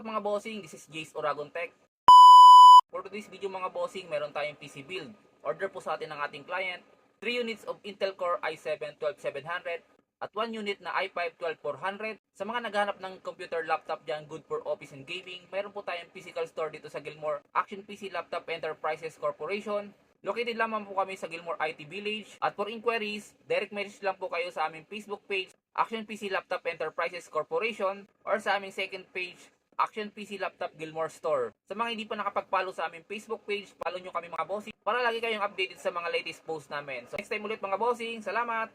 What's up mga bossing? This is Jace Oragon Tech. For today's video mga bossing, meron tayong PC build. Order po sa atin ng ating client 3 units of Intel Core i7 12700 at 1 unit na i5 12400. Sa mga naghahanap ng computer laptop dyan, good for office and gaming, meron po tayong physical store dito sa Gilmore Action PC Laptop Enterprises Corporation. Located lamang po kami sa Gilmore IT Village. At for inquiries, direct message lang po kayo sa aming Facebook page, Action PC Laptop Enterprises Corporation, or sa aming second page, Action PC Laptop Gilmore Store. Sa mga hindi pa nakapag-follow sa aming Facebook page, follow nyo kami mga bossing para lagi kayong updated sa mga latest posts namin. So next time ulit mga bossing, salamat!